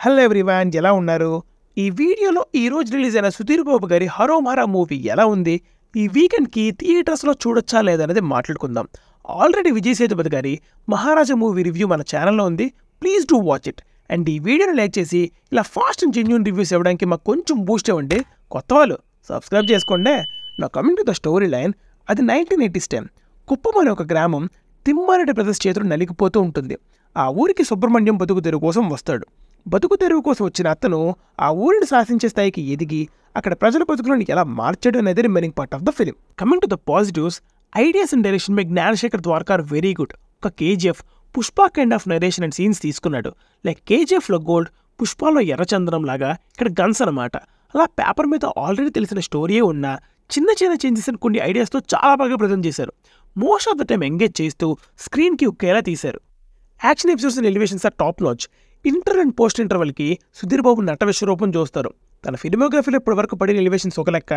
Hello everyone, ఎలా ఉన్నారు? ఈ వీడియోలో ఈ రోజు రిలీజ్ అయిన సుధీర్ బాబు గారి హరోం హరా మూవీ ఎలా ఉంది, ఈ వీకెండ్కి థియేటర్స్లో చూడొచ్చా లేదనేది మాట్లాడుకుందాం. ఆల్రెడీ విజయ్ సేతుపతి గారి మహారాజా మూవీ రివ్యూ మన ఛానల్లో ఉంది. Please do watch it. And ఈ వీడియోని లైక్ చేసి ఇలా ఫాస్ట్ అండ్ జెన్యూన్ రివ్యూస్ ఇవ్వడానికి మాకు కొంచెం బూస్ట్ ఇవ్వండి. కొత్త వాళ్ళు సబ్స్క్రైబ్ చేసుకోండి. నా coming to the story line, అది 1980s టైం. కుప్పం అనే ఒక గ్రామం తిమ్మారెడ్డి బ్రదర్స్ చేతులు నలిగిపోతూ ఉంటుంది. ఆ ఊరికి సుబ్రహ్మణ్యం బతుకు తెరువు కోసం వస్తాడు. బతుకు తెరువు కోసం వచ్చిన అతను ఆ ఊరిని శాసించే స్థాయికి ఎదిగి అక్కడ ప్రజల బతుకులను ఎలా మార్చాడు అనేది remaining part of the film. Coming to the positives, ideas and direction by Gnanasekhar Dwaraka are very good. ఒక KGF, Pushpa kind of narration and scenes తీసుకున్నాడు. లైక్ కేజీఎఫ్లో గోల్డ్, పుష్పలో ఎర్రచందనం లాగా ఇక్కడ గన్స్ అనమాట. అలా పేపర్ మీద ఆల్రెడీ తెలిసిన స్టోరీయే ఉన్నా చిన్న చిన్న చేంజెస్ అండ్ కొన్ని ఐడియాస్తో చాలా బాగా ప్రజెంట్ చేశారు. Most of the time engage చేస్తూ స్క్రీన్కి ఉక్కేలా తీశారు. Action episodes and elevations are top notch. Inter and post ఇంటర్వెల్కి సుధీర్ బాబు నట విశ్వరూపం చూస్తారు. తన ఫిల్మోగ్రఫీలో ఇప్పటి వరకు పడిన ఎలివేషన్స్ ఒక లెక్క,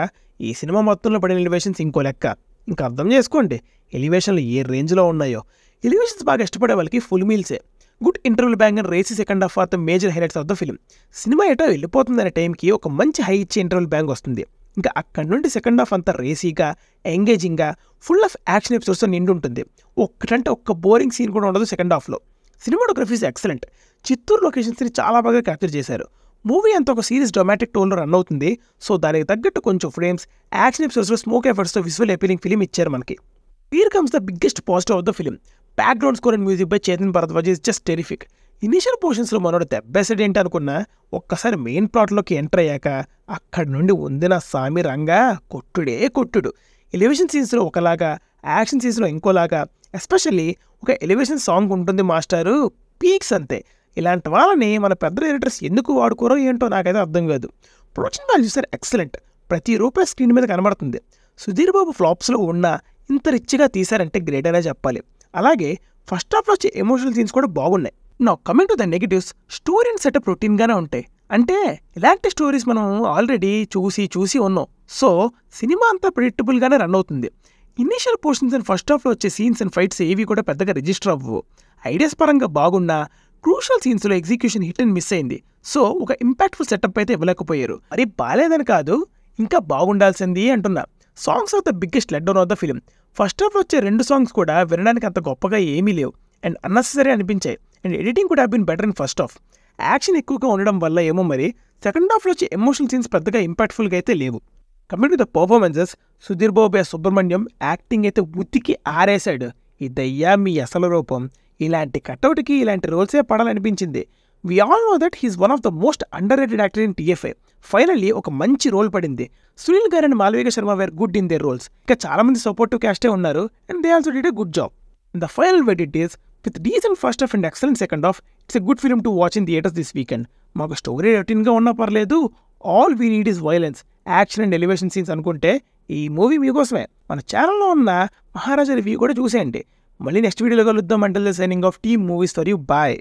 ఈ సినిమా మొత్తంలో పడిన ఎలివేషన్స్ ఇంకో లెక్క. ఇంకా అర్థం చేసుకోండి ఎలివేషన్లు ఏ రేంజ్లో ఉన్నాయో. ఎలివేషన్స్ బాగా ఇష్టపడే వాళ్ళకి ఫుల్ మీల్సే. Good interval bang and racy second half are the major highlights of the film. Cinema ఎటో వెళ్ళిపోతుందనే టైంకి ఒక మంచి హై ఇచ్చే ఇంటర్వెల్ బ్యాంగ్ వస్తుంది. ఇంకా అక్కడి నుండి సెకండ్ హాఫ్ అంతా రేసీగా, ఎంగేజింగ్గా, ఫుల్ ఆఫ్ యాక్షన్ ఎపిసోడ్స్తో నిండి ఉంటుంది. ఒక్కటంటే ఒక్క బోరింగ్ సీన్ కూడా ఉండదు సెకండ్ హాఫ్లో. సినిమాటోగ్రఫీస్ ఎక్సలెంట్. చిత్తూరు లొకేషన్స్ని చాలా బాగా క్యాప్చర్ చేశారు. మూవీ అంతా ఒక సీరియస్ డ్రామాటిక్ టోన్లో రన్ అవుతుంది. సో దానికి తగ్గట్టు కొంచెం ఫ్రేమ్స్, యాక్షన్ ఎపిసోడ్స్లో స్మోక్ ఎఫర్ట్స్తో విజువల్ అపీలింగ్ ఫిలిం ఇచ్చారు మనకి. Here comes the biggest positive of the film. Background score and music by Chetan Bharadwaj is just terrific. Initial పోర్షన్స్లో మనోడు దెబ్బేసడ్ ఏంటి అనుకున్నా, ఒక్కసారి మెయిన్ ప్లాట్లోకి ఎంటర్ అయ్యాక అక్కడి నుండి ఉందిన సామి రంగా కొట్టుడే కొట్టుడు. ఎలివేషన్ సీన్స్లో ఒకలాగా, యాక్షన్ సీన్స్లో ఇంకోలాగా. ఎస్పెషల్లీ ఒక ఎలివేషన్ సాంగ్ ఉంటుంది మాస్టారు, పీక్స్ అంతే. ఇలాంటి వాళ్ళని మన పెద్ద డైరెక్టర్స్ ఎందుకు వాడుకోరో ఏంటో నాకైతే అర్థం కాదు. Production values are excellent. ప్రతి రూపాయి స్క్రీన్ మీద కనబడుతుంది. సుధీర్ బాబు ఫ్లాప్స్లో ఉన్న ఇంత రిచ్గా తీశారంటే గ్రేట్ అనే చెప్పాలి. అలాగే ఫస్ట్ హాఫ్లో వచ్చే ఎమోషనల్ సీన్స్ కూడా బాగున్నాయి. Now coming to the negatives, story and setup రొటీన్గానే ఉంటాయి. అంటే ఇలాంటి స్టోరీస్ మనం ఆల్రెడీ చూసి ఉన్నాం. సో సినిమా అంతా ప్రిడిక్టబుల్గానే రన్ అవుతుంది. ఇనీషియల్ పోర్షన్స్ అండ్ ఫస్ట్ హాఫ్లో వచ్చే సీన్స్ అండ్ ఫైట్స్ ఏవి కూడా పెద్దగా రిజిస్టర్ అవ్వవు. ఐడియాస్ పరంగా బాగున్నా క్రూషల్ సీన్స్లో ఎగ్జిక్యూషన్ హిట్ అండ్ మిస్ అయింది. సో ఒక ఇంపాక్ట్ఫుల్ సెటప్ అయితే ఇవ్వలేకపోయారు. మరి బాలేదని కాదు, ఇంకా బాగుండాల్సింది అంటున్నా. Songs of the biggest let down of the film. First హాఫ్లో వచ్చే 2 సాంగ్స్ కూడా వినడానికి అంత గొప్పగా ఏమీ లేవు అండ్ అన్నెసరీ అనిపించాయి. అండ్ ఎడిటింగ్ కూడా been better in first half. Action ఎక్కువగా ఉండడం వల్ల ఏమో మరి సెకండ్ హాఫ్లో వచ్చే ఎమోషనల్ సీన్స్ పెద్దగా ఇంపాక్ట్ఫుల్గా అయితే లేవు. Coming to the performances, Sudheer Babu Subrahmanyam acting అయితే ఉతికి ఆరేశాడు. ఇదయ్యా మీ అసలు రూపం. ఇలాంటి కట్అవుట్కి ఇలాంటి రోల్సే పడాలనిపించింది. We all know that he's one of the most underrated actor in TFI. Finally ఒక మంచి రోల్ పడింది. Sunil garu and Malvika Sharma were good in their roles. ఇంకా చాలా మంది సపోర్టివ్ క్యాస్టే ఉన్నారు and they also did a good job. The final verdict is, with decent first half and excellent second half, it's a good film to watch in theatres this weekend. మాకు story రొటీన్గా ఉన్నా పర్లేదు, all we need is violence, action and elevation scenes అనుకుంటే ఈ movie మీకోసమే. మన ఛానల్లో ఉన్న మహారాజా రివ్యూ కూడా చూసేయండి. మళ్ళీ నెక్స్ట్ వీడియోలో కలుద్దాం. Until the signing off team movies for you. Bye.